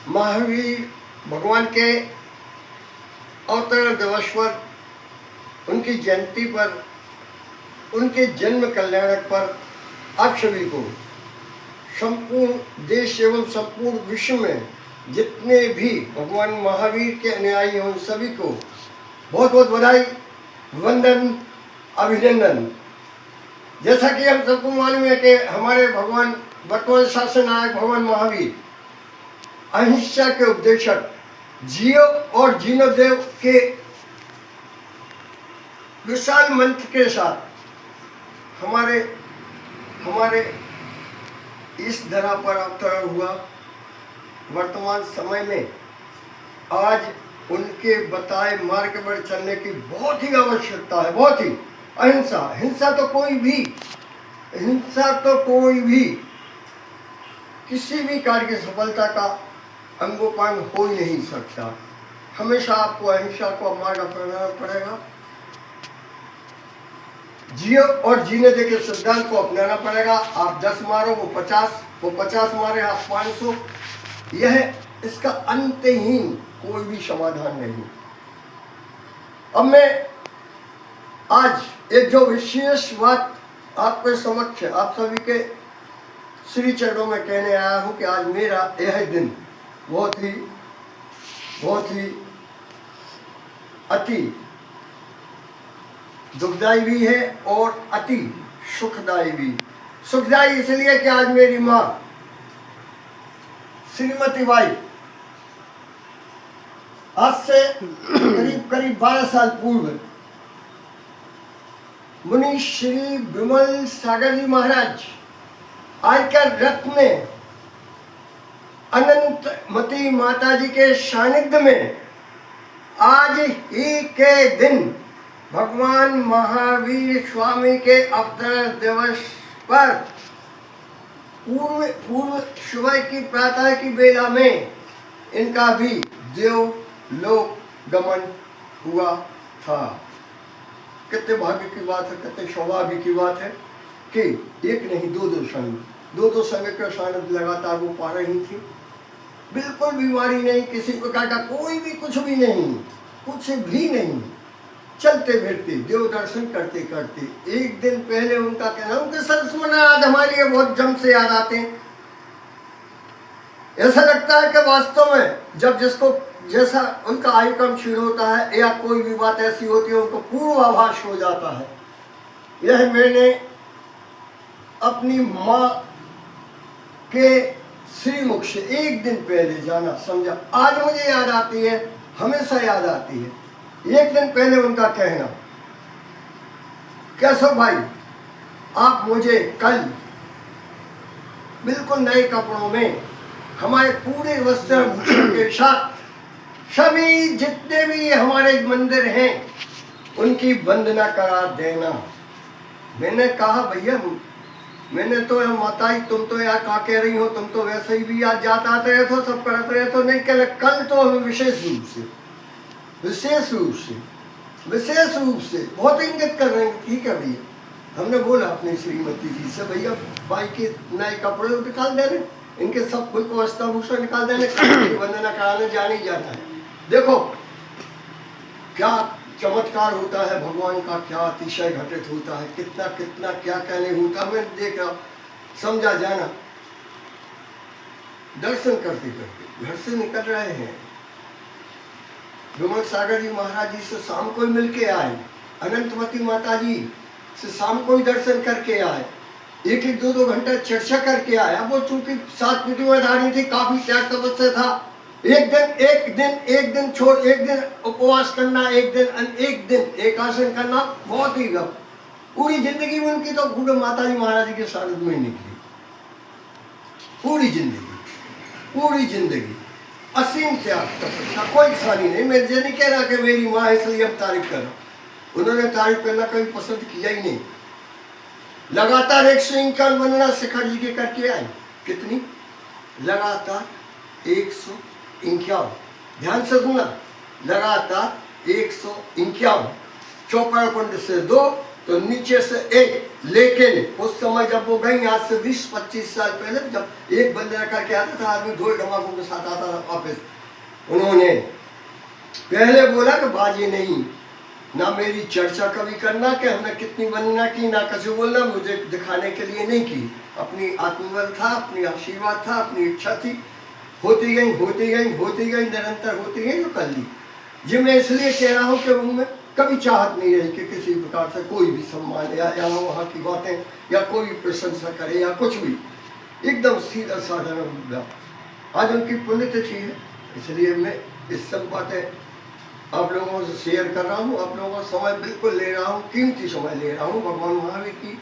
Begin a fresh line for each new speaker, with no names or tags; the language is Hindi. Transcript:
महावीर भगवान के अवतरण दिवस पर, उनकी जयंती पर, उनके जन्म कल्याणक पर आप सभी को संपूर्ण देश एवं संपूर्ण विश्व में जितने भी भगवान महावीर के अनुयायी हैं उन सभी को बहुत बहुत बधाई, वंदन, अभिनंदन। जैसा कि हम सबको मालूम है कि हमारे भगवान वर्तमान शासन नायक भगवान महावीर अहिंसा के उपदेशक, जियो और जीनो देव के विशाल मंत्र के साथ हमारे इस धरा पर अवतरण हुआ। वर्तमान समय में आज उनके बताए मार्ग पर चलने की बहुत ही आवश्यकता है, बहुत ही। हिंसा तो कोई भी किसी भी कार्य की सफलता का अंगोपांग हो ही नहीं सकता। हमेशा आपको अहिंसा को मार्ग अपनाना पड़ेगा, जियो और जीने दे के सिद्धांत को अपनाना पड़ेगा। आप 10 मारो वो 50 मारे आप 500। यह इसका अंतहीन कोई भी समाधान नहीं। अब मैं आज एक जो विशेष बात आपके समक्ष आप सभी के श्री चरणों में कहने आया हूं कि आज मेरा यह दिन बहुत ही अति दुखदायी भी है और अति सुखदायी भी। सुखदायी इसलिए कि आज मेरी माँ श्रीमती बाई आज से करीब 12 साल पूर्व मुनि श्री विमल सागर जी महाराज आयकर रथ में अनंतमती माता जी के सानिध्य में आज ही के दिन भगवान महावीर स्वामी के अवतरण दिवस पर पूर्व सुबह की प्रातः की बेला में इनका भी देवलोक गमन हुआ था। कितने भाग्य की बात है, कितने सौभाग्य की बात है कि एक नहीं दो समय का सानिध्य लगातार वो पा रही थी। बिल्कुल बीमारी नहीं, किसी प्रकार का कोई भी कुछ भी नहीं, चलते फिरते देव दर्शन करते करते। एक दिन पहले उनका कहना, उनके संस्मरण आज हमारे लिए बहुत जम से याद आते हैं। ऐसा लगता है कि वास्तव में जब जिसको जैसा उनका आयुक्रम क्षीण होता है या कोई भी बात ऐसी होती है उनको पूर्वाभास हो जाता है। यह मैंने अपनी माँ के श्रीमुख से एक दिन पहले जाना समझा। आज मुझे याद आती है, हमेशा याद आती है। एक दिन पहले उनका कहना, कैशव भाई आप मुझे कल बिल्कुल नए कपड़ों में हमारे पूरे वस्त्र के साथ सभी जितने भी हमारे मंदिर हैं उनकी वंदना करा देना। मैंने कहा भैया मैंने तो माताई तुम तो यार क्या कह रही हो, तुम तो वैसे ही भी आज जाते आते रहते हो, सब करते रहते हो। नहीं कह, कल तो हम विशेष रूप से बहुत इंगित कर रहे हैं। ठीक है भैया, हमने बोला अपनी श्रीमती जी से, भैया भाई के नए कपड़े निकाल देने, इनके सब कुल को वस्त्रभूषण निकाल देने, वंदना कराने जाना है। देखो क्या चमत्कार होता है भगवान का, क्या अतिशय घटित होता है, कितना क्या कहने होता। मैं देख रहा, समझा जाना। दर्शन करते करते घर से निकल रहे हैं, विमल सागर जी महाराज जी से शाम को ही मिल के आए, अनंतमती माता जी से शाम को ही दर्शन करके आए, एक 2 घंटा चर्चा करके आए। अब वो चूंकि 7 विधिवधारी थी, काफी त्याग तपस्या था। एक दिन छोड़ एक दिन उपवास करना, एक दिन एकासन करना, बहुत ही गप। पूरी जिंदगी में उनकी तो गुरु माता जी महाराज जी के सानिध्य में ही निकली। पूरी जिंदगी असीम त्याग तपस्या, कोई खानी नहीं। मैं ये नहीं कह रहा कि मेरी माँ है इसलिए अब तारीफ कर रहा, उन्होंने तारीफ करना कभी पसंद किया ही नहीं। लगातार 151 वंदना शिखर जी के करके आए। कितनी? लगातार 151। ध्यान से सुनना, लगातार 151। चौपाई कुंड से 2 तो नीचे से 1, लेकिन उस समय जब वो गई, आज से 20-25 साल पहले, जब एक बंदे करके आता था आदमी, ढोल ढमाकों के साथ आता था वापस, उन्होंने पहले बोला कि बाजी नहीं, ना मेरी चर्चा कभी करना कि हमने कितनी वंदना की, ना कैसे बोलना, मुझे दिखाने के लिए नहीं की। अपनी आत्मबल था, अपनी आशीर्वाद था, अपनी इच्छा थी, होती गई होती गई होती गई, निरंतर होती गई, तो कर ली। जी मैं इसलिए कह रहा हूँ कि उनमें कभी चाहत नहीं रही कि किसी प्रकार से कोई भी सम्मान या यहाँ वहाँ की बातें या कोई प्रशंसा करे या कुछ भी, एकदम सीधा साधारण। आज उनकी पुण्यतिथि है, इसलिए मैं इस सब बातें आप लोगों से शेयर कर रहा हूँ। आप लोगों का समय बिल्कुल ले रहा हूँ, कीमती समय ले रहा हूँ। भगवान महावीर की